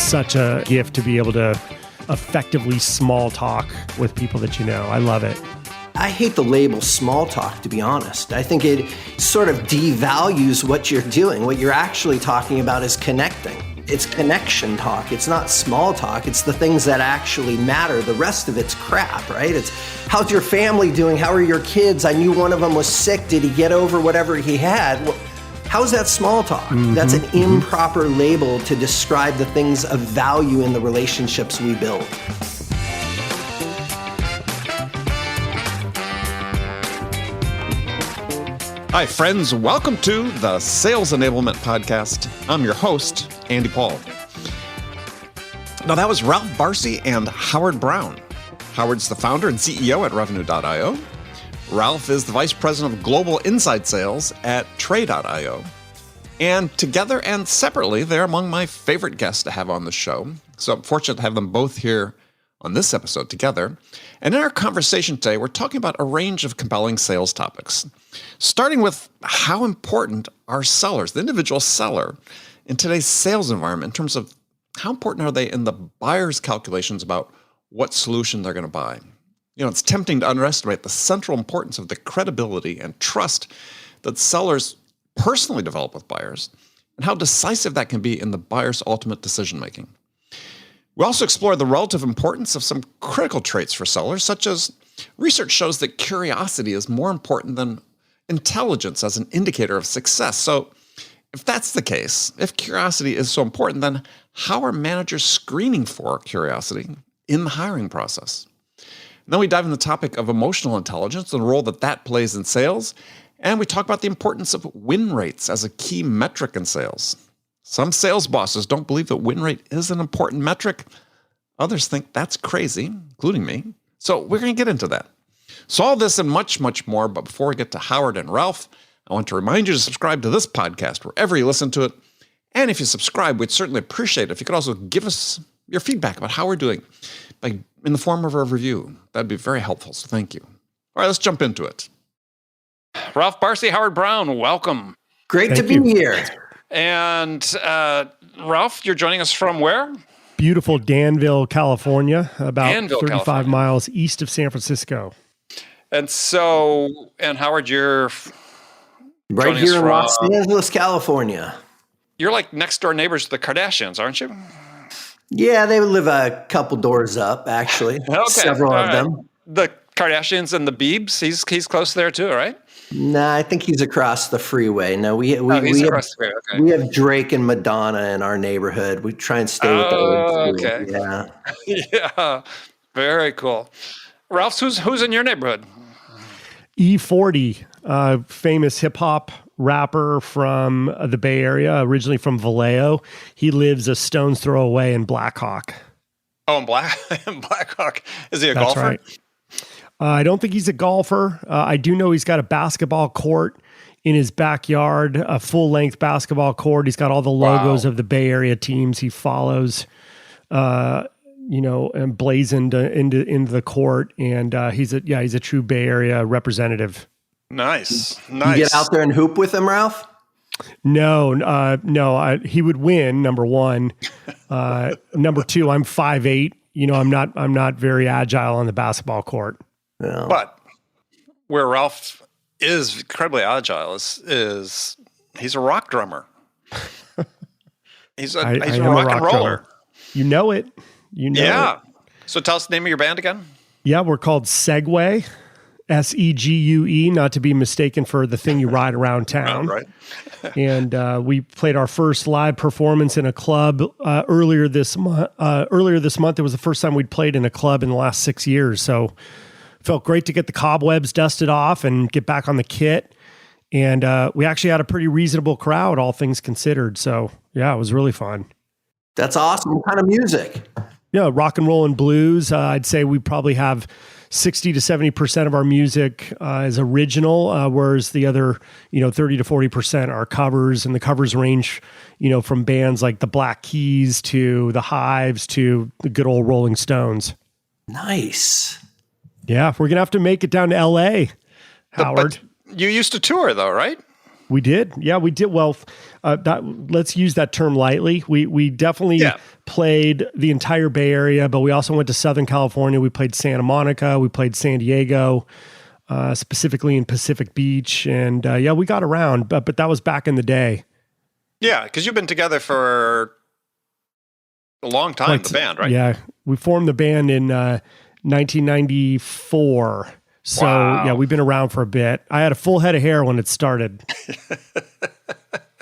such a gift to be able to effectively small talk with people that you know. I love it. I hate the label small talk, to be honest. I think it sort of devalues what you're doing. What you're actually talking about is connecting. It's connection talk. It's not small talk. It's the things that actually matter. The rest of it's crap, right? It's how's your family doing? How are your kids? I knew one of them was sick. Did he get over whatever he had? Well, how's that small talk? Mm-hmm. That's an improper label to describe the things of value in the relationships we build. Hi, friends. Welcome to the Sales Enablement Podcast. I'm your host, Andy Paul. Now, that was Ralph Barsi and Howard Brown. Howard's the founder and CEO at Revenue.io. Ralph is the vice president of global inside sales at Tray.io. And together and separately, they're among my favorite guests to have on the show. So I'm fortunate to have them both here on this episode together. And in our conversation today, we're talking about a range of compelling sales topics, starting with how important are sellers, the individual seller, in today's sales environment in terms of how important are they in the buyer's calculations about what solution they're going to buy. You know, it's tempting to underestimate the central importance of the credibility and trust that sellers personally develop with buyers and how decisive that can be in the buyer's ultimate decision-making. We also explore the relative importance of some critical traits for sellers, such as research shows that curiosity is more important than intelligence as an indicator of success. So if that's the case, if curiosity is so important, then how are managers screening for curiosity in the hiring process? And then we dive into the topic of emotional intelligence and the role that that plays in sales. And we talk about the importance of win rates as a key metric in sales. Some sales bosses don't believe that win rate is an important metric. Others think that's crazy, including me. So we're going to get into that. So all this and much, much more. But before we get to Howard and Ralph, I want to remind you to subscribe to this podcast wherever you listen to it. And if you subscribe, we'd certainly appreciate it if you could also give us your feedback about how we're doing in the form of a review. That'd be very helpful. So thank you. All right, let's jump into it. Ralph Barsi, Howard Brown, welcome. Great to be here. And Ralph, you're joining us from where? Beautiful Danville, California, about Danville, 35 California. miles east of San Francisco. And Howard, you're right here in Los Angeles, California. You're like next door neighbors to the Kardashians, aren't you? Yeah, they live a couple doors up, actually. Okay. Several of them. The Kardashians and the Biebs, he's close there too, right? Nah, I think he's across the freeway. No, we have Drake and Madonna in our neighborhood. We try and stay with the old school. Okay. Yeah. Yeah. Very cool. Ralph, who's in your neighborhood? E40, famous hip hop rapper from the Bay Area, originally from Vallejo. He lives a stone's throw away in Blackhawk. Oh, in Blackhawk. Is he a That's golfer? Right. I don't think he's a golfer. I do know he's got a basketball court in his backyard, a full-length basketball court. He's got all the logos of the Bay Area teams he follows, emblazoned into the court. And he's a true Bay Area representative. Nice. You get out there and hoop with him, Ralph? No. He would win. Number one. Number two, I'm 5'8". I'm not very agile on the basketball court. No. But where Ralph is incredibly agile is he's a rock drummer. He's a rock and roller. Drummer. You know it. Yeah. It. So tell us the name of your band again. Yeah, we're called Segway, Segue, not to be mistaken for the thing you ride around town. Right. And we played our first live performance in a club earlier this month. It was the first time we'd played in a club in the last 6 years. So it felt great to get the cobwebs dusted off and get back on the kit. And we actually had a pretty reasonable crowd, all things considered. So yeah, it was really fun. That's awesome. What kind of music? Yeah, rock and roll and blues. I'd say we probably have 60 to 70% of our music is original, whereas the other, 30 to 40% are covers, and the covers range, from bands like the Black Keys to the Hives to the good old Rolling Stones. Nice. Yeah, we're gonna have to make it down to LA, Howard. But you used to tour though, right? We did. Yeah, we did. Well, let's use that term lightly. We definitely played the entire Bay Area, but we also went to Southern California. We played Santa Monica. We played San Diego, specifically in Pacific Beach. And we got around, but that was back in the day. Yeah, because you've been together for a long time, the band, right? Yeah, we formed the band in 1994. So, yeah, we've been around for a bit. I had a full head of hair when it started.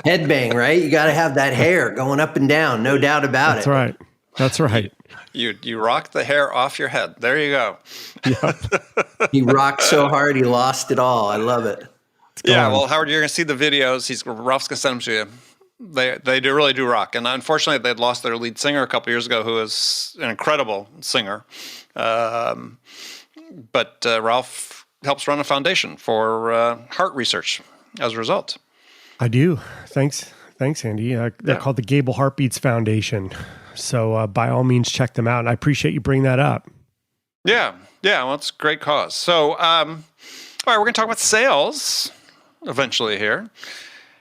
Headbang, right? You got to have that hair going up and down, no doubt about That's right. That's right. You rocked the hair off your head. There you go. Yep. He rocked so hard, he lost it all. I love it. Yeah, well, Howard, you're going to see the videos. Ralph's going to send them to you. They really do rock. And unfortunately, they'd lost their lead singer a couple years ago, who is an incredible singer. But Ralph helps run a foundation for heart research as a result. I do. Thanks, Andy. They're called the Gable Heartbeats Foundation. So by all means, check them out. And I appreciate you bringing that up. Yeah. Well, it's a great cause. So, all right, we're going to talk about sales eventually here.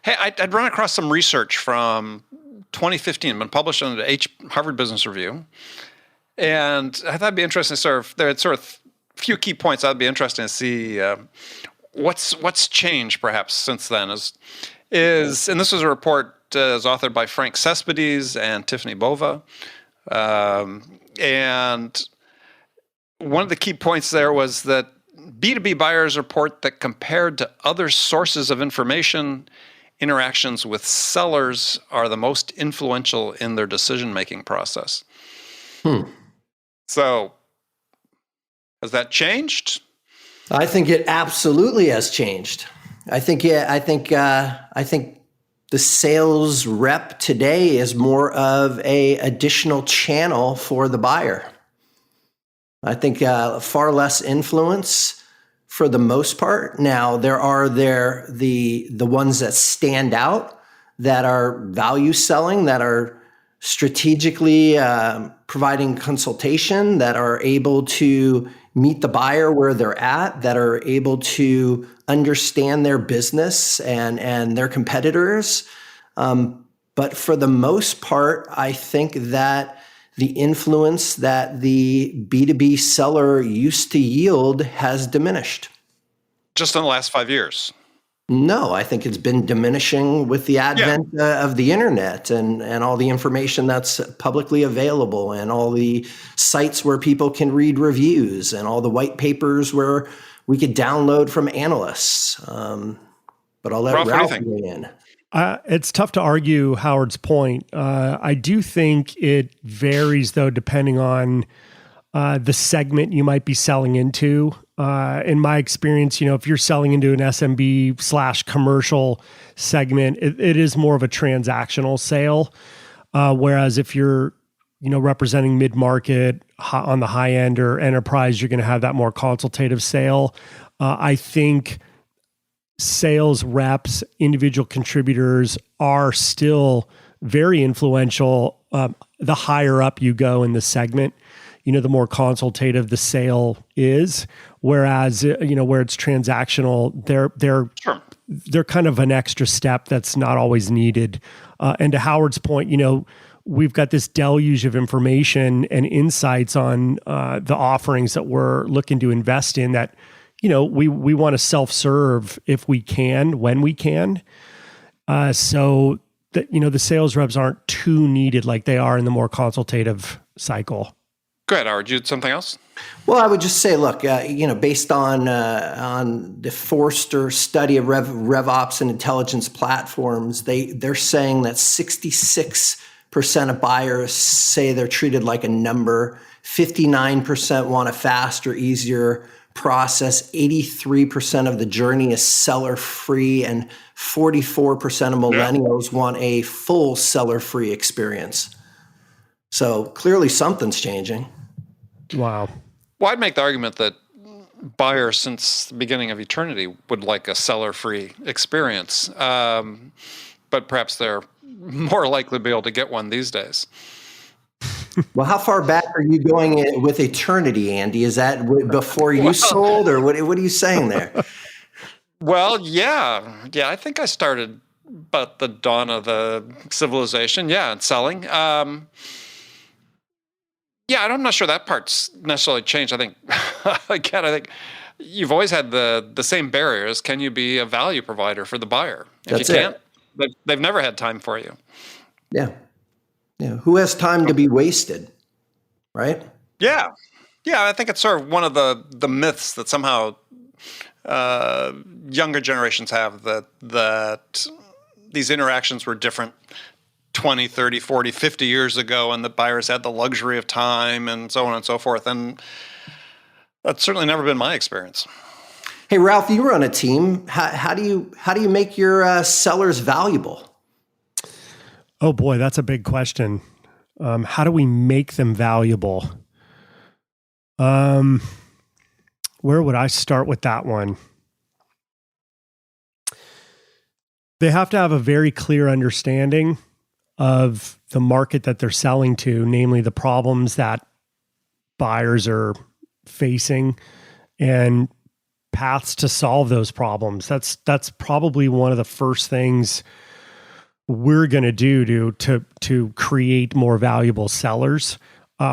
Hey, I'd run across some research from 2015, been published in the Harvard Business Review. And I thought it'd be interesting there are sort of few key points I'd be interested to see what's changed perhaps since then and this was a report is authored by Frank Cespedes and Tiffany Bova. And one of the key points there was that B2B buyers report that compared to other sources of information, interactions with sellers are the most influential in their decision-making process. So, has that changed? I think it absolutely has changed. I think the sales rep today is more of a additional channel for the buyer. I think far less influence for the most part. Now there are the ones that stand out, that are value selling, that are strategically providing consultation, that are able to meet the buyer where they're at, that are able to understand their business and their competitors. But for the most part, I think that the influence that the B2B seller used to yield has diminished. Just in the last 5 years? No, I think it's been diminishing with the advent of the internet and all the information that's publicly available and all the sites where people can read reviews and all the white papers where we could download from analysts. But I'll let Ralph weigh in. It's tough to argue Howard's point. I do think it varies, though, depending on the segment you might be selling into. In my experience, if you're selling into an SMB/commercial segment, it is more of a transactional sale. Whereas if you're, representing mid-market on the high end or enterprise, you're going to have that more consultative sale. I think sales reps, individual contributors are still very influential. The higher up you go in the segment, the more consultative the sale is. Whereas, where it's transactional, they're kind of an extra step that's not always needed. And to Howard's point, we've got this deluge of information and insights on the offerings that we're looking to invest in that, we want to self-serve if we can, when we can. So that, the sales reps aren't too needed like they are in the more consultative cycle. Go ahead, Howard. You had something else? Well, I would just say, look, based on the Forrester study of RevOps and intelligence platforms, they're saying that 66% of buyers say they're treated like a number. 59% want a faster, easier process. 83% of the journey is seller-free, and 44% of millennials want a full seller-free experience. So clearly something's changing. Wow. Well, I'd make the argument that buyers since the beginning of eternity would like a seller-free experience, but perhaps they're more likely to be able to get one these days. Well, how far back are you going with eternity, Andy? Is that before you sold, or what are you saying there? Well, yeah. I think I started about the dawn of the civilization. Yeah, and selling. Yeah, I'm not sure that part's necessarily changed. I think, again, I think you've always had the same barriers. Can you be a value provider for the buyer? If That's you can't, it. they've never had time for you. Yeah. Yeah. Who has time to be wasted? Right? Yeah, yeah. I think it's sort of one of the myths that somehow younger generations have that these interactions were different 20, 30, 40, 50 years ago, and the buyers had the luxury of time and so on and so forth. And that's certainly never been my experience. Hey, Ralph, you run a team. How do you make your sellers valuable? Oh boy, that's a big question. How do we make them valuable? Where would I start with that one? They have to have a very clear understanding of the market that they're selling to, namely the problems that buyers are facing and paths to solve those problems. That's probably one of the first things we're going to do to create more valuable sellers.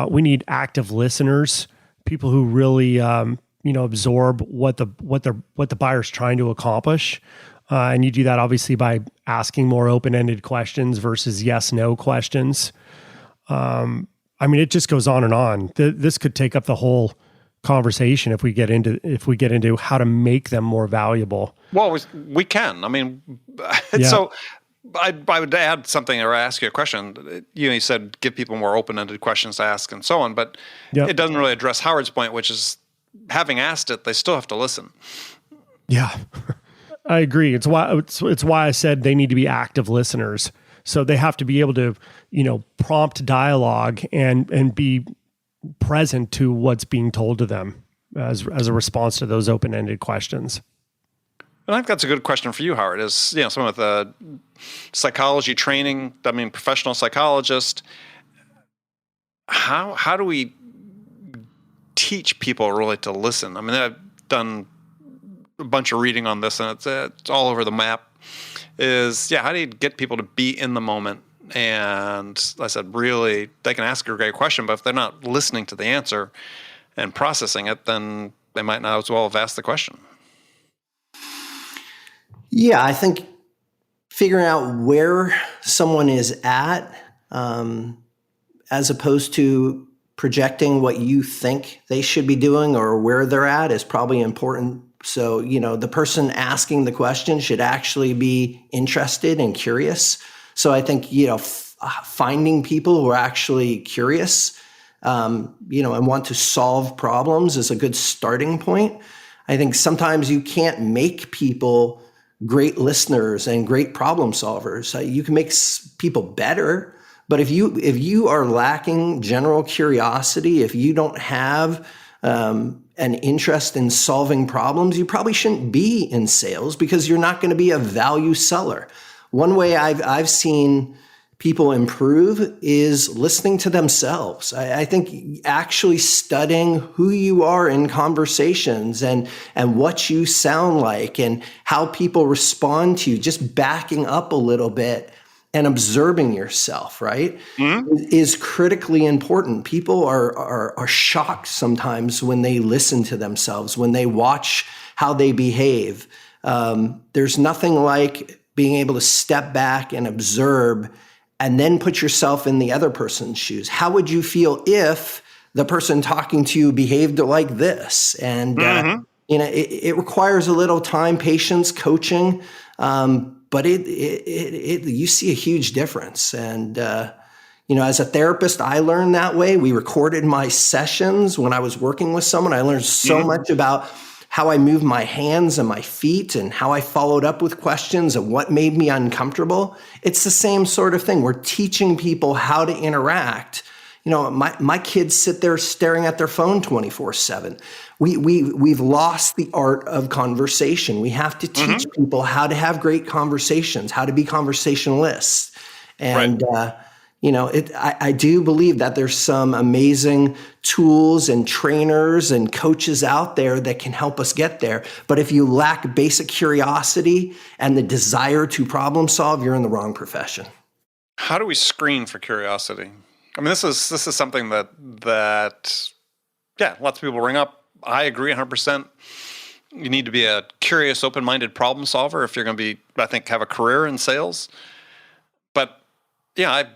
We need active listeners, people who really absorb what the buyer's trying to accomplish. And you do that obviously by asking more open-ended questions versus yes/no questions. It just goes on and on. This could take up the whole conversation if we get into how to make them more valuable. Well, we can. Yeah. So I would add something or ask you a question. You said give people more open-ended questions to ask and so on, but Yep. It doesn't really address Howard's point, which is having asked it, they still have to listen. Yeah. I agree. It's why I said they need to be active listeners. So they have to be able to, prompt dialogue and be present to what's being told to them as a response to those open-ended questions. And I think that's a good question for you, Howard, is, someone with a psychology training, professional psychologist. How do we teach people really to listen? I've done a bunch of reading on this, and it's all over the map. How do you get people to be in the moment? And I said, really, they can ask a great question, but if they're not listening to the answer and processing it, then they might not as well have asked the question. Yeah, I think figuring out where someone is at, as opposed to projecting what you think they should be doing or where they're at, is probably important. So, the person asking the question should actually be interested and curious. So I think, finding people who are actually curious, and want to solve problems is a good starting point. I think sometimes you can't make people great listeners and great problem solvers. You can make people better, but if you are lacking general curiosity, if you don't have an interest in solving problems, you probably shouldn't be in sales because you're not going to be a value seller. One way I've seen people improve is listening to themselves. I think actually studying who you are in conversations and what you sound like and how people respond to you, just backing up a little bit and observing yourself, right, is critically important. People are shocked sometimes when they listen to themselves, when they watch how they behave. There's nothing like being able to step back and observe and then put yourself in the other person's shoes. How would you feel if the person talking to you behaved like this? And, it requires a little time, patience, coaching, but you see a huge difference. And, as a therapist, I learned that way. We recorded my sessions when I was working with someone. I learned so much about how I moved my hands and my feet and how I followed up with questions and what made me uncomfortable. It's the same sort of thing. We're teaching people how to interact. My kids sit there staring at their phone 24/7. We've lost the art of conversation. We have to teach people how to have great conversations, how to be conversationalists. And, I do believe that there's some amazing tools and trainers and coaches out there that can help us get there. But if you lack basic curiosity and the desire to problem solve, you're in the wrong profession. How do we screen for curiosity? I mean, this is something that lots of people bring up. I agree 100%. You need to be a curious, open-minded problem solver if you're going to be, I think, have a career in sales. But I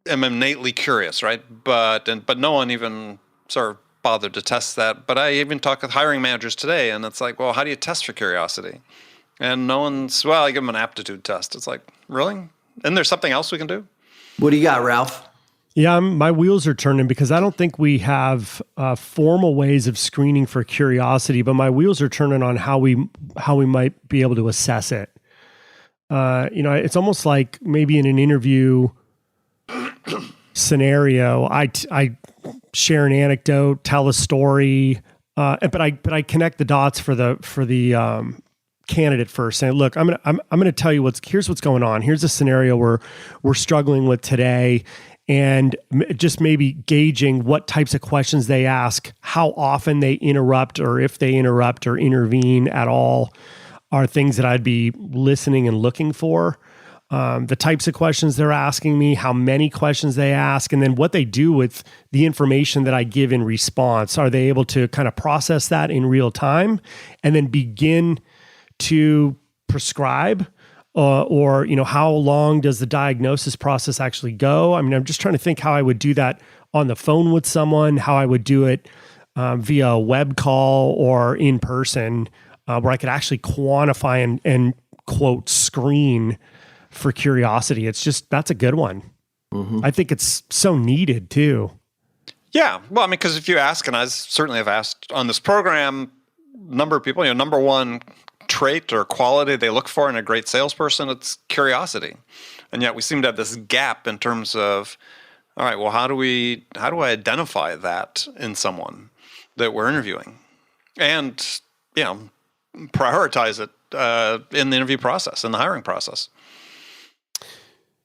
am innately curious, right? But no one even sort of bothered to test that. But I even talk with hiring managers today, and it's like, well, how do you test for curiosity? And no one's, I give them an aptitude test. It's like, really? Isn't there something else we can do? What do you got, Ralph? Yeah, my wheels are turning because I don't think we have formal ways of screening for curiosity, but my wheels are turning on how we might be able to assess it. It's almost like maybe in an interview scenario, I share an anecdote, tell a story, but I connect the dots for the candidate first, saying, look, I'm gonna tell you here's what's going on. Here's a scenario we're struggling with today, and just maybe gauging what types of questions they ask, how often they interrupt, or if they interrupt or intervene at all, are things that I'd be listening and looking for. The types of questions they're asking me, how many questions they ask, and then what they do with the information that I give in response. Are they able to kind of process that in real time and then begin to prescribe? Or how long does the diagnosis process actually go? I mean, I'm just trying to think how I would do that on the phone with someone, how I would do it via a web call or in person, where I could actually quantify and quote, screen for curiosity. That's a good one. Mm-hmm. I think it's so needed too. Yeah. Well, I mean, because if you ask, and I certainly have asked on this program, number of people, number one trait or quality they look for in a great salesperson, it's curiosity. And yet we seem to have this gap in terms of, all right, well, how do I identify that in someone that we're interviewing? And, prioritize it in the interview process, in the hiring process.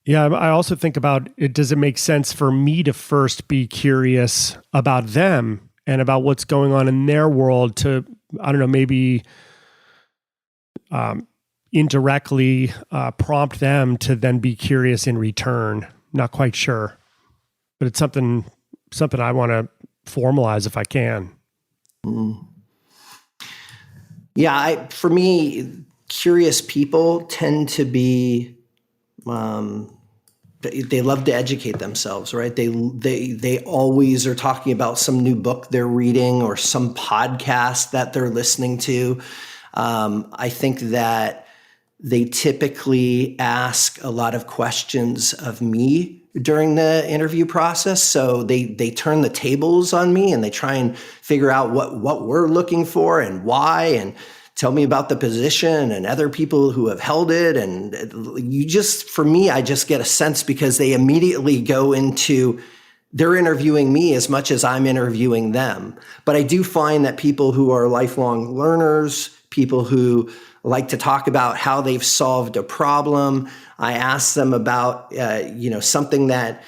Yeah, I also think about it. Does it make sense for me to first be curious about them and about what's going on in their world to, I don't know, maybe indirectly prompt them to then be curious in return? Not quite sure, but it's something I want to formalize if I can. Mm. Yeah, for me, curious people tend to be, they love to educate themselves, right? They always are talking about some new book they're reading or some podcast that they're listening to. I think that they typically ask a lot of questions of me during the interview process. So they turn the tables on me and they try and figure out what we're looking for and why, and tell me about the position and other people who have held it. And for me, I just get a sense because they immediately go into, they're interviewing me as much as I'm interviewing them. But I do find that people who are lifelong learners, people who like to talk about how they've solved a problem, I ask them about, something that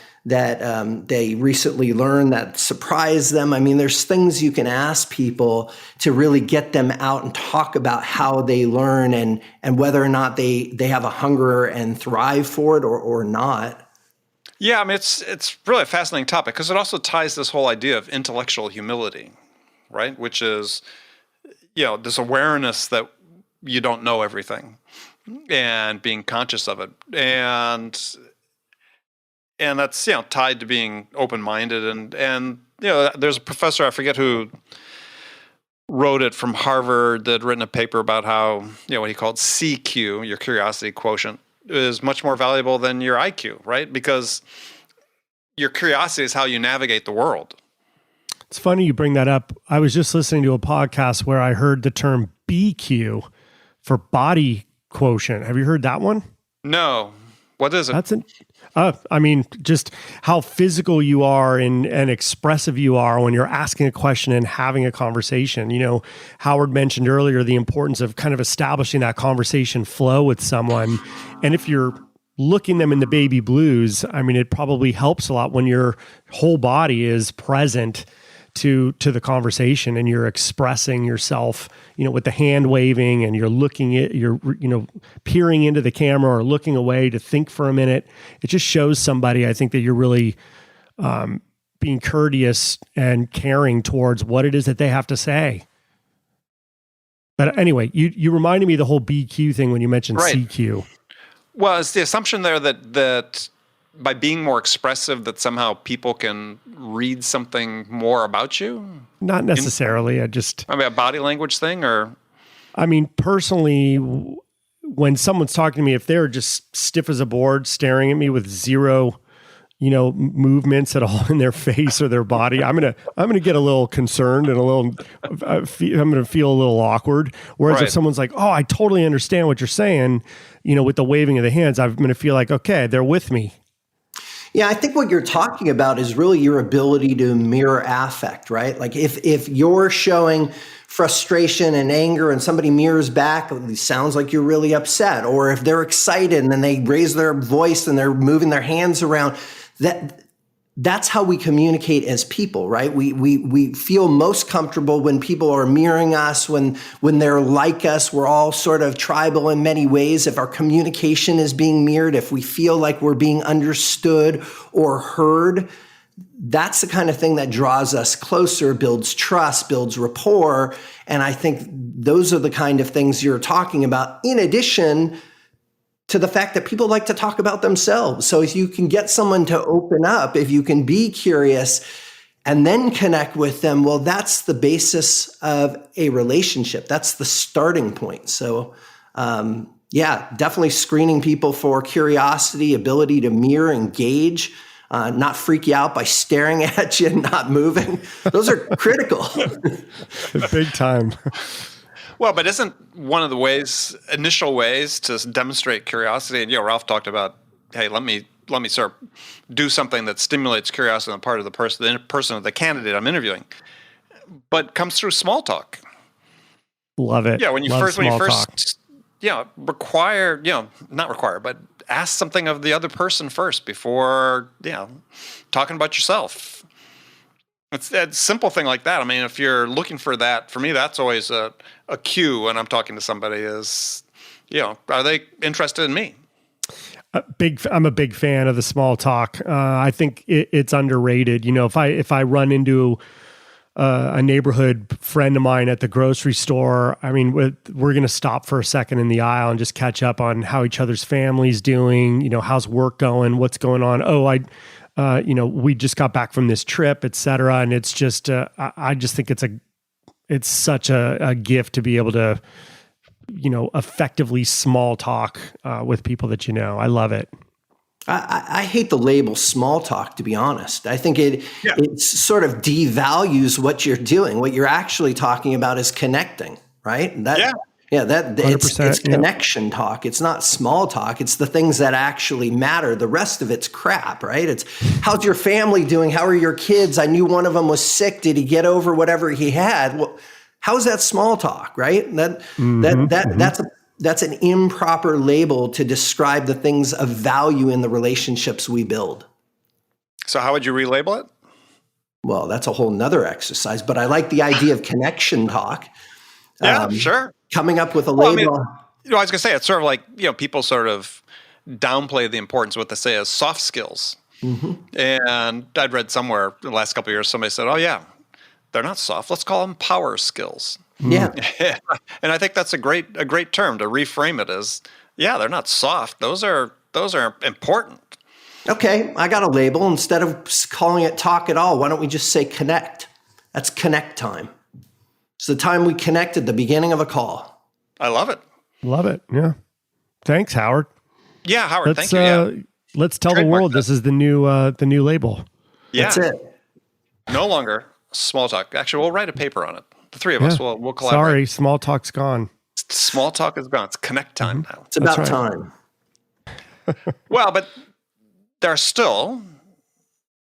they recently learned that surprised them. I mean, there's things you can ask people to really get them out and talk about how they learn and whether or not they have a hunger and thrive for it or not. Yeah, I mean, it's really a fascinating topic because it also ties this whole idea of intellectual humility, right? Which is, this awareness that you don't know everything and being conscious of it. And that's, tied to being open-minded. And there's a professor, I forget who wrote it, from Harvard, that had written a paper about how, what he called CQ, your curiosity quotient, is much more valuable than your IQ, right? Because your curiosity is how you navigate the world. It's funny you bring that up. I was just listening to a podcast where I heard the term BQ for body quotient. Have you heard that one? No. What is it? Just how physical you are and expressive you are when you're asking a question and having a conversation. Howard mentioned earlier the importance of kind of establishing that conversation flow with someone. And if you're looking them in the baby blues, I mean, it probably helps a lot when your whole body is present to the conversation and you're expressing yourself, with the hand waving and you're peering into the camera or looking away to think for a minute. It just shows somebody, I think, that you're really being courteous and caring towards what it is that they have to say. But anyway, you reminded me of the whole BQ thing when you mentioned Right. CQ. Well, is the assumption there that by being more expressive that somehow people can read something more about you? Not necessarily. I mean, a body language thing, or? I mean, personally, when someone's talking to me, if they're just stiff as a board, staring at me with zero, movements at all in their face or their body, I'm gonna get a little concerned and I'm gonna feel a little awkward. Whereas if someone's like, "Oh, I totally understand what you're saying," with the waving of the hands, I'm gonna feel like, okay, they're with me. Yeah, I think what you're talking about is really your ability to mirror affect, right? Like if you're showing frustration and anger and somebody mirrors back, it sounds like you're really upset. Or if they're excited and then they raise their voice and they're moving their hands around, that's how we communicate as people, right? We feel most comfortable when people are mirroring us, when they're like us. We're all sort of tribal in many ways. If our communication is being mirrored, if we feel like we're being understood or heard, that's the kind of thing that draws us closer, builds trust, builds rapport. And I think those are the kind of things you're talking about, in addition to the fact that people like to talk about themselves. So if you can get someone to open up, if you can be curious and then connect with them, well, that's the basis of a relationship. That's the starting point. So definitely screening people for curiosity, ability to mirror, engage, not freak you out by staring at you and not moving. Those are critical. Big time. Well, but isn't one of the initial ways to demonstrate curiosity? And Ralph talked about, hey, let me sort of do something that stimulates curiosity on the part of the person of the candidate I'm interviewing. But comes through small talk. Love it. Yeah, when you Love first not require, but ask something of the other person first before talking about yourself. It's that simple thing like that. I mean, if you're looking for that, for me, that's always a cue when I'm talking to somebody is, are they interested in me? I'm a big fan of the small talk. I think it's underrated. If I run into a neighborhood friend of mine at the grocery store, I mean, we're going to stop for a second in the aisle and just catch up on how each other's family's doing, how's work going, what's going on. Oh, we just got back from this trip, et cetera. And it's just, I just think it's such a gift to be able to, effectively small talk with people that I love it. I hate the label small talk, to be honest. I think it sort of devalues what you're doing. What you're actually talking about is connecting, right? It's connection talk. It's not small talk. It's the things that actually matter. The rest of it's crap, right? It's how's your family doing? How are your kids? I knew one of them was sick. Did he get over whatever he had? Well, how's that small talk, right? That's an improper label to describe the things of value in the relationships we build. So how would you relabel it? Well, that's a whole nother exercise, but I like the idea of connection talk. Yeah, sure. Coming up with a label. I was going to say, it's sort of like, people sort of downplay the importance of what they say as soft skills. Mm-hmm. And I'd read somewhere in the last couple of years, somebody said, oh yeah, they're not soft. Let's call them power skills. Yeah. And I think that's a great term to reframe it as, they're not soft. Those are important. Okay, I got a label. Instead of calling it talk at all, why don't we just say connect? That's connect time. It's the time we connect at the beginning of a call. I love it. Love it. Yeah. Thanks, Howard. Yeah, Howard. Thank you. Yeah. Let's tell the world this is the new label. Yeah. That's it. No longer small talk. Actually, we'll write a paper on it. The three of us will collaborate. Sorry, small talk's gone. Small talk is gone. It's connect time now. It's about time. Well, but there's still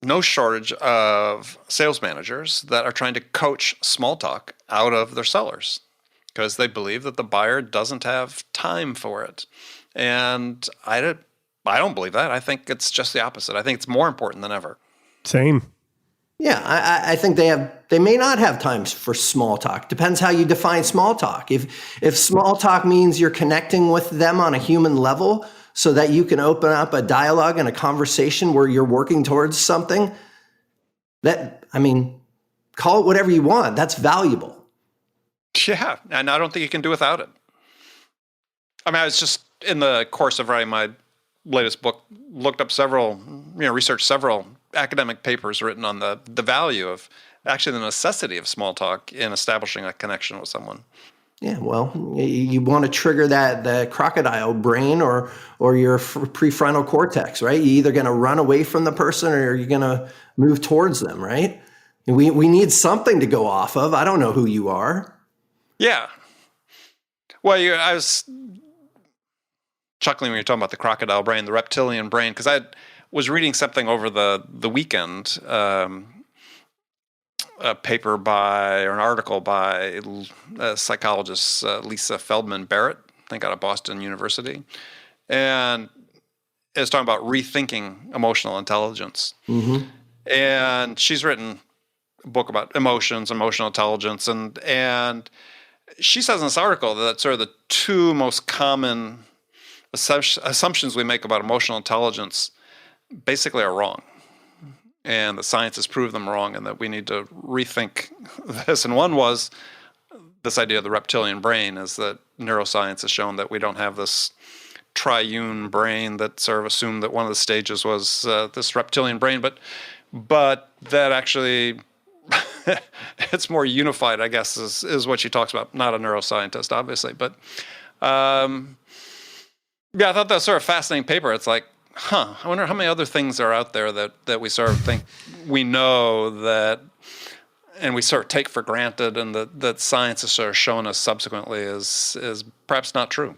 no shortage of sales managers that are trying to coach small talk out of their sellers because they believe that the buyer doesn't have time for it. And I I don't believe that. I think it's just the opposite. I think it's more important than ever. Same. Yeah, I think they may not have times for small talk. Depends how you define small talk. If small talk means you're connecting with them on a human level so that you can open up a dialogue and a conversation where you're working towards something, call it whatever you want. That's valuable. Yeah, and I don't think you can do without it. I mean, I was just in the course of writing my latest book, looked up researched several academic papers written on the value of, actually the necessity of small talk in establishing a connection with someone. Yeah, well, you want to trigger the crocodile brain or your prefrontal cortex, right? You're either going to run away from the person or you're going to move towards them, right? We need something to go off of. I don't know who you are. Yeah. Well, I was chuckling when you were talking about the crocodile brain, the reptilian brain, because I was reading something over the weekend, a paper or an article by psychologist Lisa Feldman Barrett, I think out of Boston University, and it's talking about rethinking emotional intelligence. Mm-hmm. And she's written a book about emotions, emotional intelligence, and she says in this article that sort of the two most common assumptions we make about emotional intelligence basically are wrong. And the science has proved them wrong, and that we need to rethink this. And one was this idea of the reptilian brain, is that neuroscience has shown that we don't have this triune brain that sort of assumed that one of the stages was this reptilian brain, but that actually it's more unified, I guess, is what she talks about. Not a neuroscientist, obviously, but yeah, I thought that was sort of a fascinating paper. It's like, I wonder how many other things are out there that we sort of think we know that, and we sort of take for granted, and that science has sort of shown us subsequently is perhaps not true.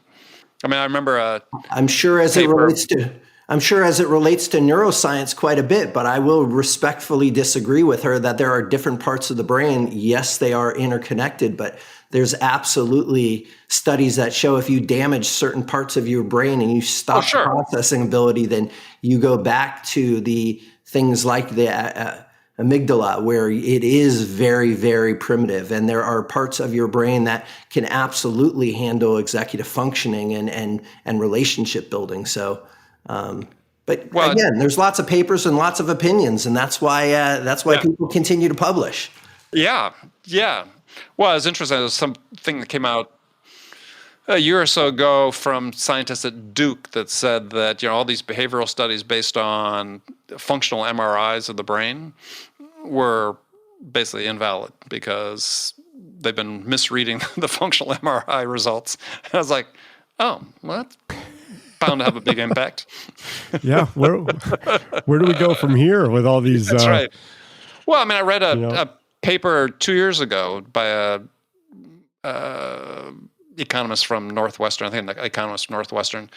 I mean, I remember I'm sure as it relates to neuroscience quite a bit, but I will respectfully disagree with her that there are different parts of the brain. Yes, they are interconnected, but there's absolutely studies that show if you damage certain parts of your brain and you stop the processing ability, then you go back to the things like the amygdala, where it is very, very primitive. And there are parts of your brain that can absolutely handle executive functioning and relationship building. So, again, there's lots of papers and lots of opinions, and that's why people continue to publish. Yeah. Well, it's interesting. There's something that came out a year or so ago from scientists at Duke that said that all these behavioral studies based on functional MRIs of the brain were basically invalid because they've been misreading the functional MRI results. And I was like, oh, well, that's bound to have a big impact. Yeah. Where do we go from here with all these? That's right. Well, I mean, I read a paper 2 years ago by a economist from Northwestern, I think an economist from Northwestern,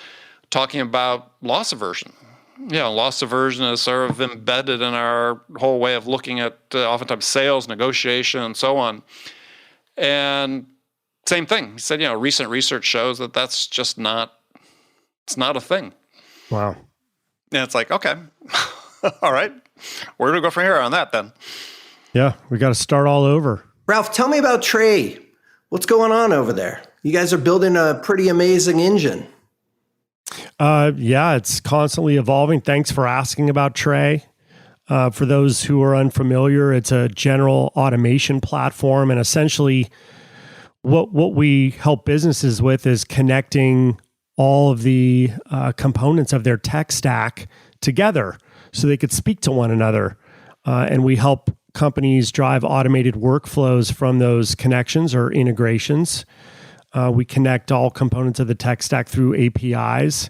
talking about loss aversion. Loss aversion is sort of embedded in our whole way of looking at oftentimes sales, negotiation, and so on. And same thing. He said, recent research shows that that's just not a thing. Wow. And it's like, okay, all right. Where do we go from here on that then? Yeah, we got to start all over. Ralph, tell me about Trey. What's going on over there? You guys are building a pretty amazing engine. Yeah, it's constantly evolving. Thanks for asking about Trey. For those who are unfamiliar, it's a general automation platform, and essentially what we help businesses with is connecting all of the components of their tech stack together so they could speak to one another. And we help companies drive automated workflows from those connections or integrations. We connect all components of the tech stack through APIs.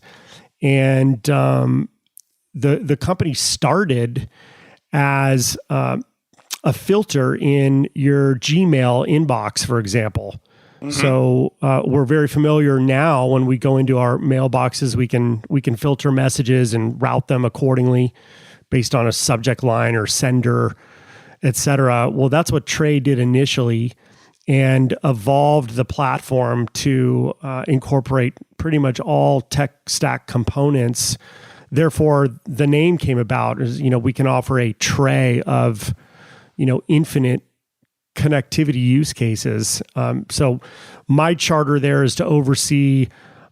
And the company started as a filter in your Gmail inbox, for example. Mm-hmm. So we're very familiar now when we go into our mailboxes, we can filter messages and route them accordingly based on a subject line or sender, et cetera. Well, that's what Trey did initially and evolved the platform to incorporate pretty much all tech stack components therefore the name came about is, we can offer a tray of, infinite connectivity use cases. So my charter there is to oversee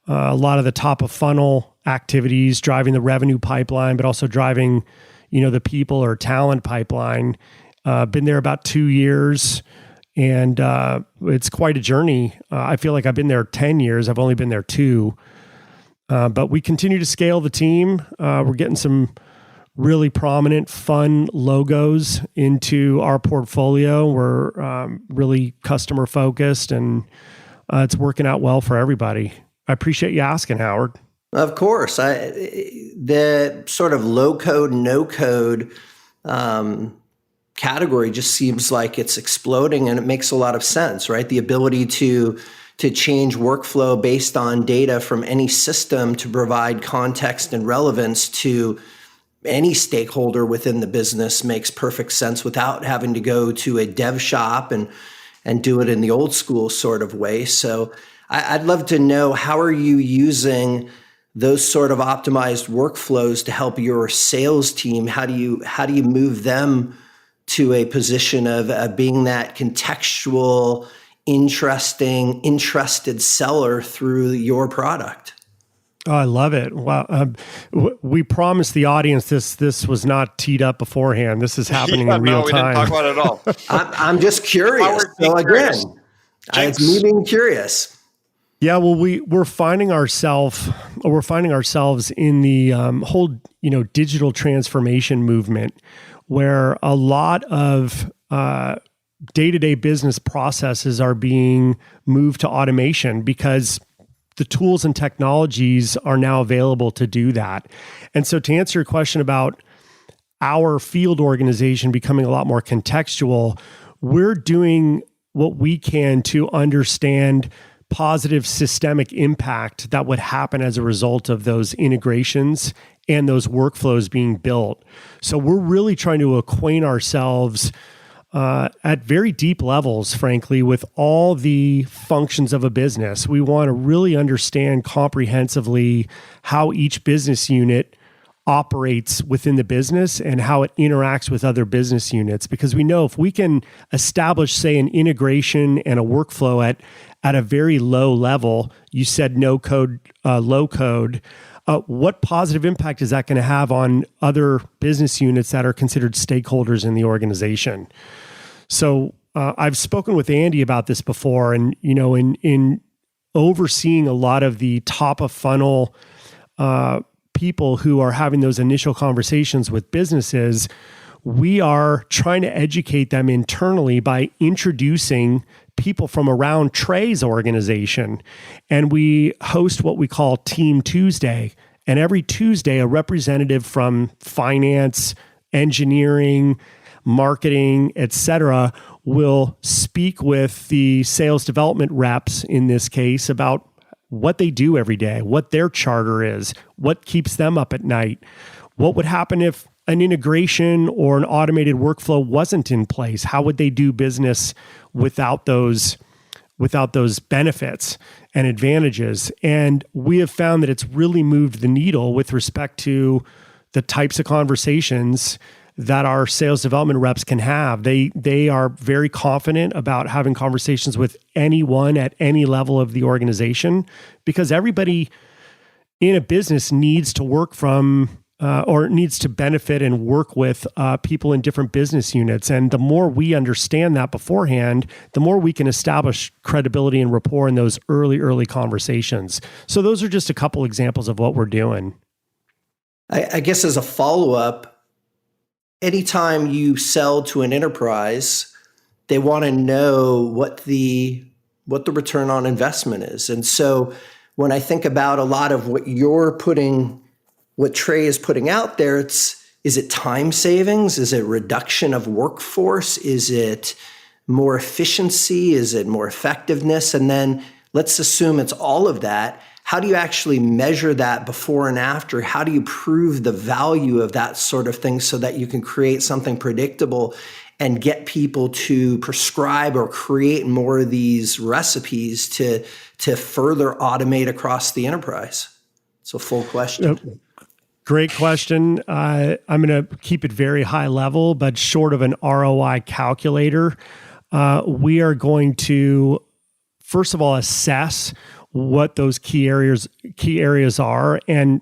a lot of the top of funnel activities, driving the revenue pipeline, but also driving, the people or talent pipeline. Been there about 2 years, and it's quite a journey. I feel like I've been there 10 years. I've only been there 2. But we continue to scale the team. We're getting some really prominent, fun logos into our portfolio. We're really customer focused, and it's working out well for everybody. I appreciate you asking, Howard. Of course. The sort of low code, no code category just seems like it's exploding, and it makes a lot of sense, right? The ability to change workflow based on data from any system to provide context and relevance to any stakeholder within the business makes perfect sense without having to go to a dev shop and do it in the old school sort of way. So I'd love to know, how are you using those sort of optimized workflows to help your sales team? How do you move them to a position of being that contextual, interested seller through your product? Oh, I love it. Wow. We promised the audience this was not teed up beforehand. This is happening in real time. We didn't talk about it at all. I'm just curious. So again, it's me being curious. Yeah, well, we're finding ourselves in the whole digital transformation movement, where a lot of day-to-day business processes are being moved to automation because the tools and technologies are now available to do that. And so to answer your question about our field organization becoming a lot more contextual, we're doing what we can to understand positive systemic impact that would happen as a result of those integrations and those workflows being built. So we're really trying to acquaint ourselves at very deep levels, frankly, with all the functions of a business. We want to really understand comprehensively how each business unit operates within the business and how it interacts with other business units. Because we know if we can establish, say, an integration and a workflow at a very low level, you said no code, low code, what positive impact is that going to have on other business units that are considered stakeholders in the organization? So I've spoken with Andy about this before, and in overseeing a lot of the top of funnel people who are having those initial conversations with businesses, we are trying to educate them internally by introducing people from around Trey's organization. And we host what we call Team Tuesday. And every Tuesday, a representative from finance, engineering, marketing, et cetera, will speak with the sales development reps in this case about what they do every day, what their charter is, what keeps them up at night, what would happen if an integration or an automated workflow wasn't in place. How would they do business without those benefits and advantages? And we have found that it's really moved the needle with respect to the types of conversations that our sales development reps can have. They are very confident about having conversations with anyone at any level of the organization, because everybody in a business needs to work from or needs to benefit and work with people in different business units. And the more we understand that beforehand, the more we can establish credibility and rapport in those early conversations. So those are just a couple examples of what we're doing. I guess as a follow-up, anytime you sell to an enterprise, they want to know what the return on investment is. And so when I think about a lot of what Trey is putting out there, is it time savings? Is it reduction of workforce? Is it more efficiency? Is it more effectiveness? And then let's assume it's all of that. How do you actually measure that before and after? How do you prove the value of that sort of thing so that you can create something predictable and get people to prescribe or create more of these recipes to further automate across the enterprise? It's a full question. Great question. I'm going to keep it very high level, but short of an ROI calculator, we are going to, first of all, assess what those key areas are. And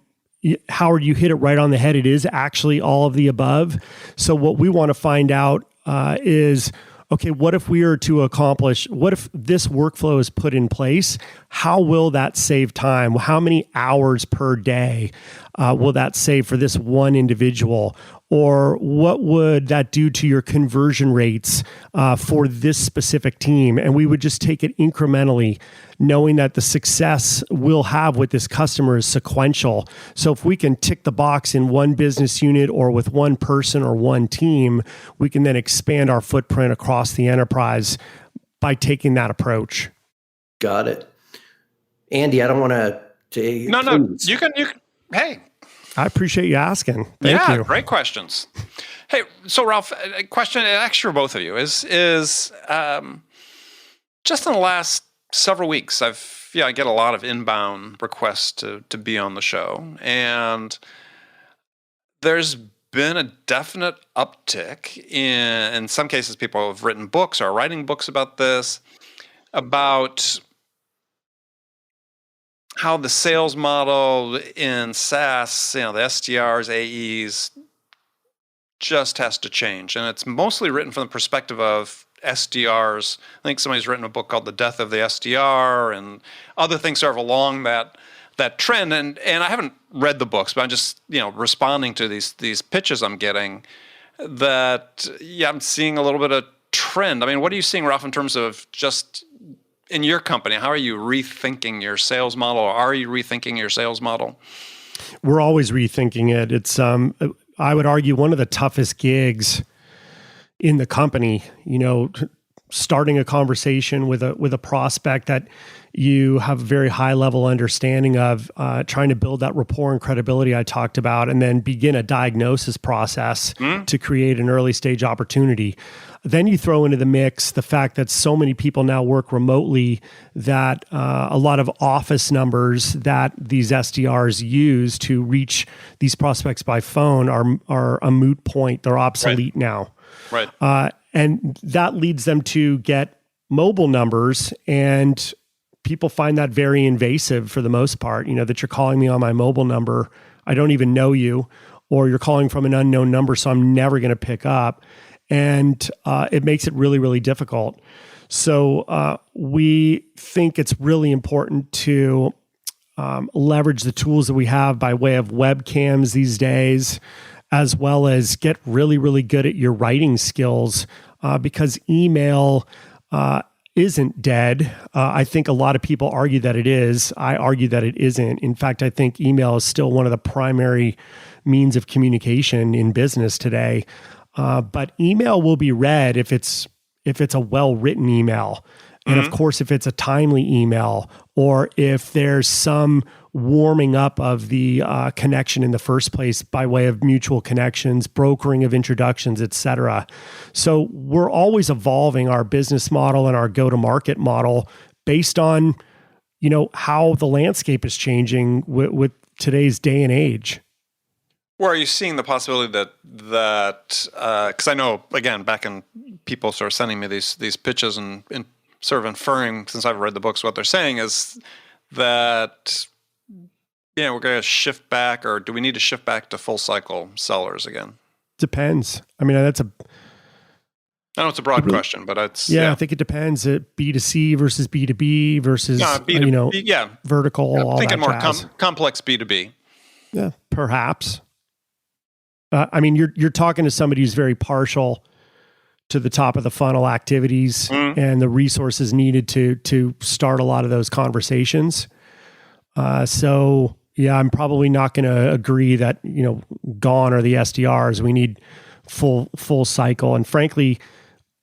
Howard, you hit it right on the head. It is actually all of the above. So what we want to find out is, okay, what if we are to accomplish, what if this workflow is put in place? How will that save time? How many hours per day will that save for this one individual? Or what would that do to your conversion rates for this specific team? And we would just take it incrementally, knowing that the success we'll have with this customer is sequential. So if we can tick the box in one business unit or with one person or one team, we can then expand our footprint across the enterprise by taking that approach. Got it. Andy, I don't want to... No, you can, hey. I appreciate you asking. Thank you. Great questions. Hey, so Ralph, a question actually for both of you is just in the last several weeks, I get a lot of inbound requests to be on the show, and there's been a definite uptick in some cases. People have written books or are writing books about this, about how the sales model in SaaS, the SDRs, AEs, just has to change. And it's mostly written from the perspective of SDRs. I think somebody's written a book called The Death of the SDR and other things sort of along that trend. And I haven't read the books, but I'm just, responding to these pitches I'm getting that, I'm seeing a little bit of trend. I mean, what are you seeing, Ralph, in terms of just in your company? How are you rethinking your sales model, or are you rethinking your sales model? We're always rethinking it. It's, I would argue, one of the toughest gigs in the company, starting a conversation with a prospect that you have a very high level understanding of, trying to build that rapport and credibility I talked about, and then begin a diagnosis process to create an early stage opportunity. Then you throw into the mix the fact that so many people now work remotely that a lot of office numbers that these SDRs use to reach these prospects by phone are a moot point. They're obsolete now. Right. And that leads them to get mobile numbers, and people find that very invasive for the most part, that you're calling me on my mobile number. I don't even know you, or you're calling from an unknown number, so I'm never going to pick up. And it makes it really, really difficult. So we think it's really important to leverage the tools that we have by way of webcams these days, as well as get really, really good at your writing skills, because email isn't dead. I think a lot of people argue that it is. I argue that it isn't. In fact, I think email is still one of the primary means of communication in business today. But email will be read if it's a well-written email. And of course, if it's a timely email, or if there's some warming up of the connection in the first place by way of mutual connections, brokering of introductions, et cetera. So we're always evolving our business model and our go-to-market model based on, how the landscape is changing with today's day and age. Well, are you seeing the possibility that because I know, again, back in people sort of sending me these pitches and sort of inferring, since I've read the books, what they're saying is that, we're going to shift back, or do we need to shift back to full cycle sellers again? Depends. I mean, I know it's a broad question, but it's... I think it depends. B2C versus B2B versus, B2B, vertical, all that thinking more jazz. Complex B2B. Yeah, perhaps. You're talking to somebody who's very partial to the top of the funnel activities and the resources needed to start a lot of those conversations. I'm probably not going to agree that, gone are the SDRs. We need full cycle. And frankly,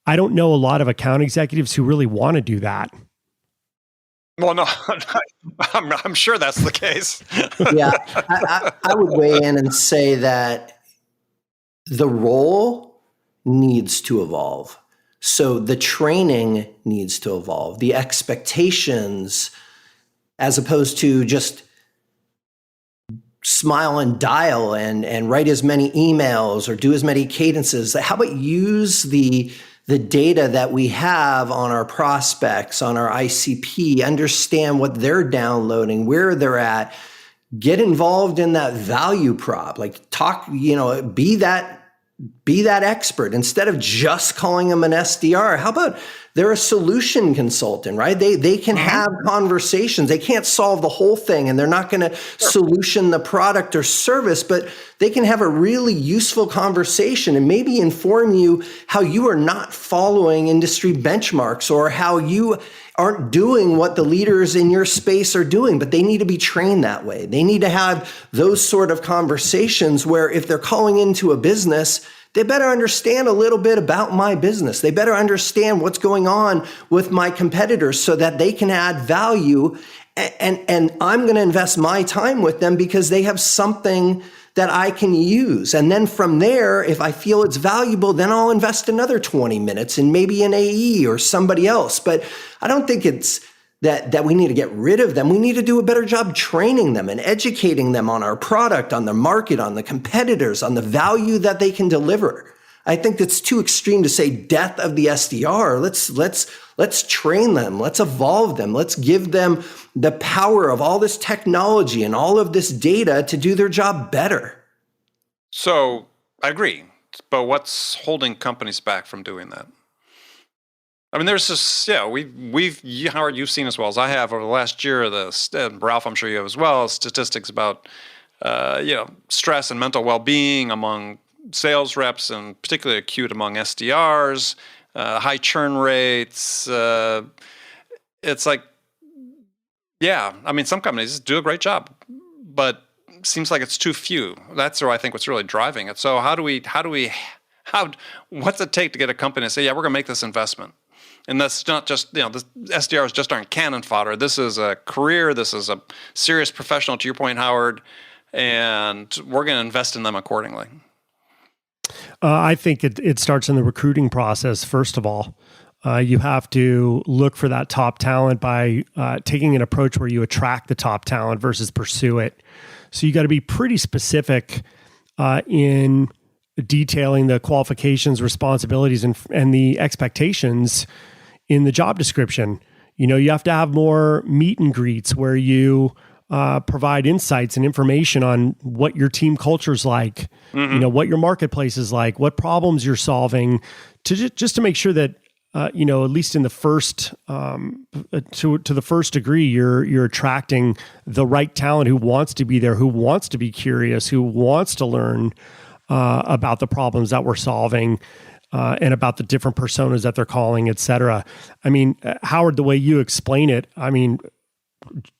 I don't know a lot of account executives who really want to do that. Well, no, I'm sure that's the case. Yeah, I would weigh in and say that the role needs to evolve. So the training needs to evolve. The expectations, as opposed to just smile and dial and write as many emails or do as many cadences. How about use the data that we have on our prospects, on our ICP, understand what they're downloading, where they're at, get involved in that value prop, like talk, be that expert instead of just calling them an SDR. How about they're a solution consultant, right? They can have conversations. They can't solve the whole thing and they're not going to solution the product or service, but they can have a really useful conversation and maybe inform you how you are not following industry benchmarks or how you aren't doing what the leaders in your space are doing, but they need to be trained that way. They need to have those sort of conversations where if they're calling into a business, they better understand a little bit about my business. They better understand what's going on with my competitors so that they can add value. And I'm going to invest my time with them because they have something that I can use. And then from there, if I feel it's valuable, then I'll invest another 20 minutes in maybe an AE or somebody else. But I don't think it's that we need to get rid of them. We need to do a better job training them and educating them on our product, on the market, on the competitors, on the value that they can deliver. I think that's too extreme to say death of the SDR. Let's train them. Let's evolve them. Let's give them the power of all this technology and all of this data to do their job better. So I agree, but what's holding companies back from doing that? I mean, there's this, Howard, you've seen as well as I have over the last year, and Ralph, I'm sure you have as well, statistics about, stress and mental well-being among sales reps and particularly acute among SDRs, high churn rates. It's like, some companies do a great job, but it seems like it's too few. That's I think what's really driving it. So what's it take to get a company to say, we're going to make this investment? And that's not just, the SDRs just aren't cannon fodder. This is a career. This is a serious professional, to your point, Howard, and we're going to invest in them accordingly. I think it starts in the recruiting process, first of all. You have to look for that top talent by taking an approach where you attract the top talent versus pursue it. So you got to be pretty specific in detailing the qualifications, responsibilities, and the expectations in the job description. You have to have more meet and greets where you provide insights and information on what your team culture is like, what your marketplace is like, what problems you're solving, just to make sure that at least in the first to the first degree, you're attracting the right talent who wants to be there, who wants to be curious, who wants to learn about the problems that we're solving. And about the different personas that they're calling, et cetera. I mean, Howard, the way you explain it,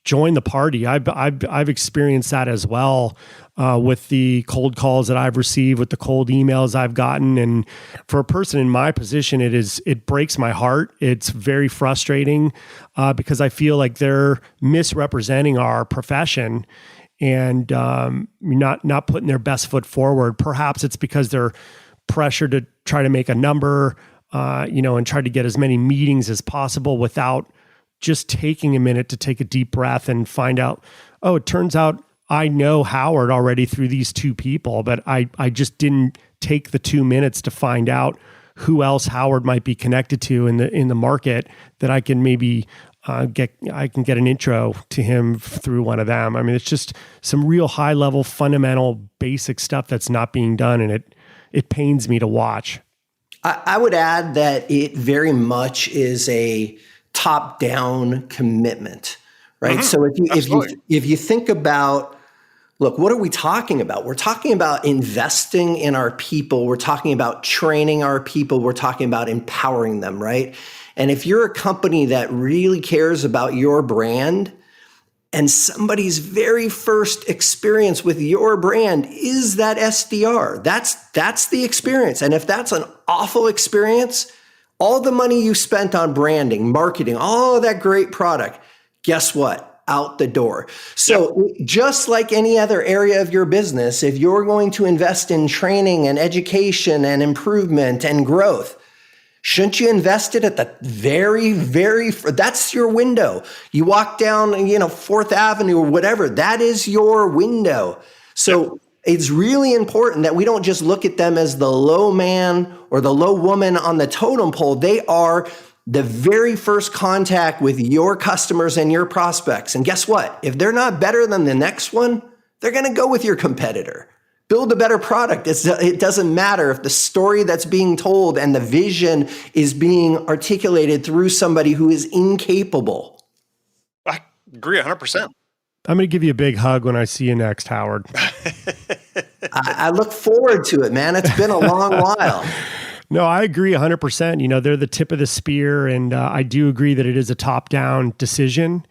join the party. I've experienced that as well with the cold calls that I've received, with the cold emails I've gotten. And for a person in my position, it breaks my heart. It's very frustrating because I feel like they're misrepresenting our profession and not putting their best foot forward. Perhaps it's because they're pressure to try to make a number, and try to get as many meetings as possible without just taking a minute to take a deep breath and find out, it turns out I know Howard already through these two people, but I just didn't take the 2 minutes to find out who else Howard might be connected to in the market that I can maybe get an intro to him through one of them. I mean, it's just some real high level, fundamental, basic stuff that's not being done, and it pains me to watch. I would add that it very much is a top-down commitment, right? Mm-hmm. So if you think about, look, what are we talking about? We're talking about investing in our people. We're talking about training our people. We're talking about empowering them, right? And if you're a company that really cares about your brand, and somebody's very first experience with your brand is that SDR. That's the experience. And if that's an awful experience, all the money you spent on branding, marketing, all of that great product, guess what? Out the door. So just like any other area of your business, if you're going to invest in training and education and improvement and growth, shouldn't you invest it at the very, that's your window. You walk down, 4th Avenue or whatever, that is your window. So it's really important that we don't just look at them as the low man or the low woman on the totem pole. They are the very first contact with your customers and your prospects. And guess what? If they're not better than the next one, they're going to go with your competitor. Build a better product. It doesn't matter if the story that's being told and the vision is being articulated through somebody who is incapable. I agree 100%. I'm going to give you a big hug when I see you next, Howard. I look forward to it, man. It's been a long while. No, I agree 100%. You know, they're the tip of the spear. And I do agree that it is a top-down decision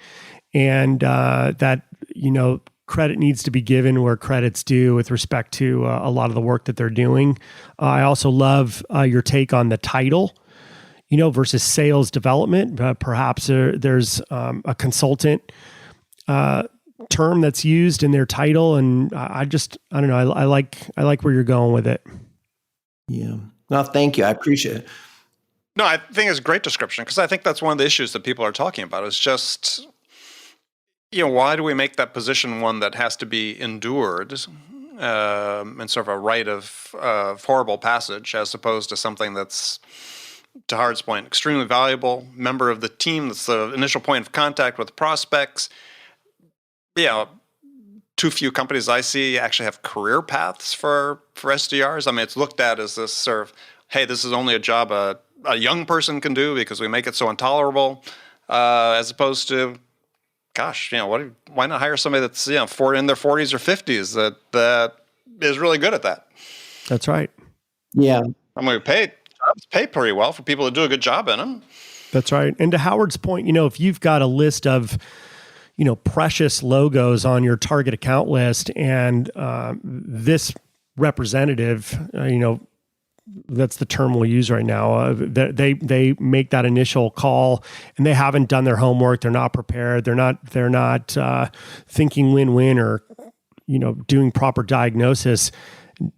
and that, you know, credit needs to be given where credit's due with respect to a lot of the work that they're doing. I also love your take on the title, you know, versus sales development. Perhaps there's a consultant term that's used in their title. And I don't know. I like where you're going with it. Yeah. No, thank you. I appreciate it. No, I think it's a great description because I think that's one of the issues that people are talking about is just, you know, why do we make that position one that has to be endured and sort of a rite of horrible passage as opposed to something that's, to Howard's point, extremely valuable member of the team that's the initial point of contact with prospects. Yeah, too few companies I see actually have career paths for SDRs. I mean, it's looked at as this sort of, hey, this is only a job a young person can do because we make it so intolerable, as opposed to, gosh, you know, why not hire somebody that's, you know, in their 40s or 50s that is really good at that? That's right. Yeah. I mean, we pay pretty well for people to do a good job in them. That's right. And to Howard's point, you know, if you've got a list of, you know, precious logos on your target account list and this representative, you know, that's the term we'll use right now. They make that initial call and they haven't done their homework. They're not prepared. They're not thinking win-win or, you know, doing proper diagnosis.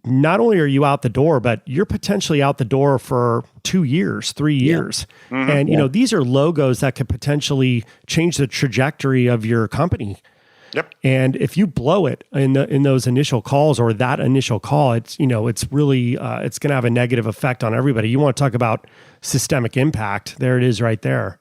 Not only are you out the door, but you're potentially out the door for 2 years, 3 years. Yeah. Mm-hmm. And, you know, these are logos that could potentially change the trajectory of your company. Yep. And if you blow it in those initial calls or that initial call, it's, you know, it's really, it's going to have a negative effect on everybody. You want to talk about systemic impact. There it is right there.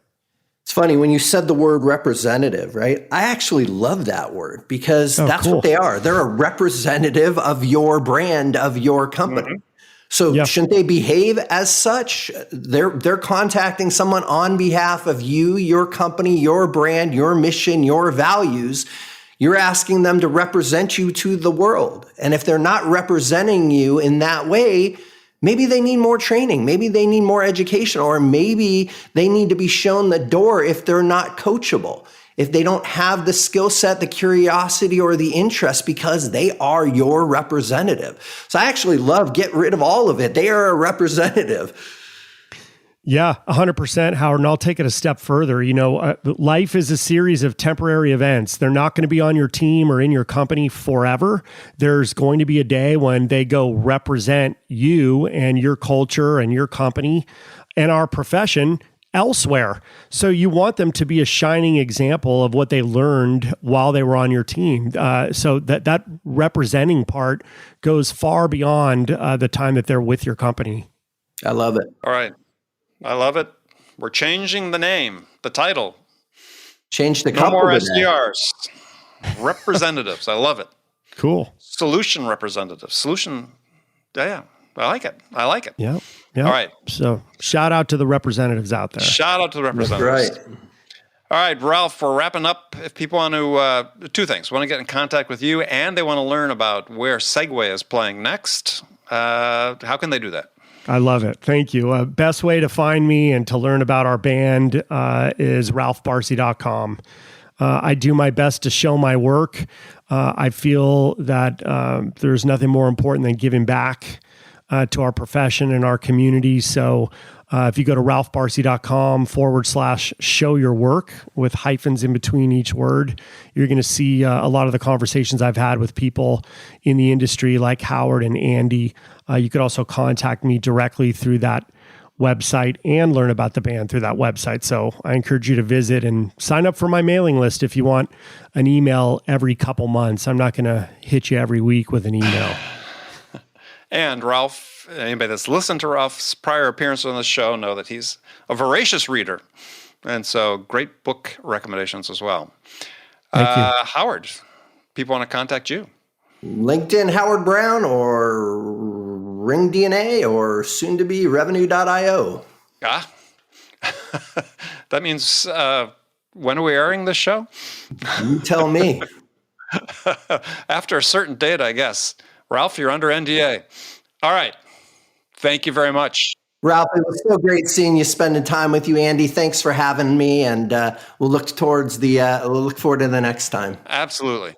It's funny when you said the word representative, right? I actually love that word because that's cool. What they are. They're a representative of your brand, of your company. Mm-hmm. So shouldn't they behave as such? They're contacting someone on behalf of you, your company, your brand, your mission, your values. You're asking them to represent you to the world. And if they're not representing you in that way, maybe they need more training. Maybe they need more education, or maybe they need to be shown the door if they're not coachable, if they don't have the skill set, the curiosity, or the interest, because they are your representative. So I actually love get rid of all of it. They are a representative. Yeah, 100%, Howard. And I'll take it a step further. You know, life is a series of temporary events. They're not going to be on your team or in your company forever. There's going to be a day when they go represent you and your culture and your company and our profession elsewhere. So you want them to be a shining example of what they learned while they were on your team. So that representing part goes far beyond the time that they're with your company. I love it. All right. I love it. We're changing the name, the title. Change the No more company. SDRs. Representatives. I love it. Cool. Solution representatives. Solution. Yeah. I like it. Yeah. All right. So shout out to the representatives out there. Shout out to the representatives. That's right. All right, Ralph, we're wrapping up. If people want to, two things. Want to get in contact with you and they want to learn about where Segway is playing next, how can they do that? I love it. Thank you. Best way to find me and to learn about our band is ralphbarsi.com. I do my best to show my work. I feel that there's nothing more important than giving back to our profession and our community. So if you go to ralphbarsi.com/show your work with hyphens in between each word, you're going to see a lot of the conversations I've had with people in the industry like Howard and Andy. You could also contact me directly through that website and learn about the band through that website. So I encourage you to visit and sign up for my mailing list if you want an email every couple months. I'm not going to hit you every week with an email. And Ralph, anybody that's listened to Ralph's prior appearance on the show know that he's a voracious reader. And so great book recommendations as well. Thank you. Howard, people want to contact you. LinkedIn Howard Brown or Ring DNA or soon to be revenue.io. Ah, that means when are we airing this show? You tell me. After a certain date, I guess. Ralph, you're under NDA. All right. Thank you very much. Ralph, it was so great seeing you, spending time with you, Andy. Thanks for having me, and we'll look forward to the next time. Absolutely.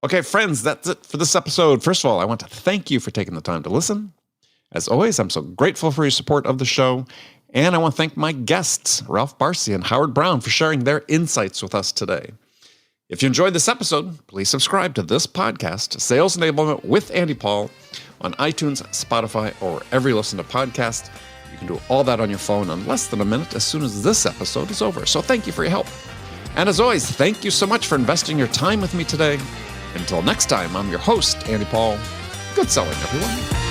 Okay, friends, that's it for this episode. First of all, I want to thank you for taking the time to listen. As always, I'm so grateful for your support of the show. And I want to thank my guests, Ralph Barsi and Howard Brown, for sharing their insights with us today. If you enjoyed this episode, please subscribe to this podcast, Sales Enablement with Andy Paul, on iTunes, Spotify, or wherever you listen to podcasts. You can do all that on your phone in less than a minute as soon as this episode is over. So thank you for your help. And as always, thank you so much for investing your time with me today. Until next time, I'm your host, Andy Paul. Good selling, everyone.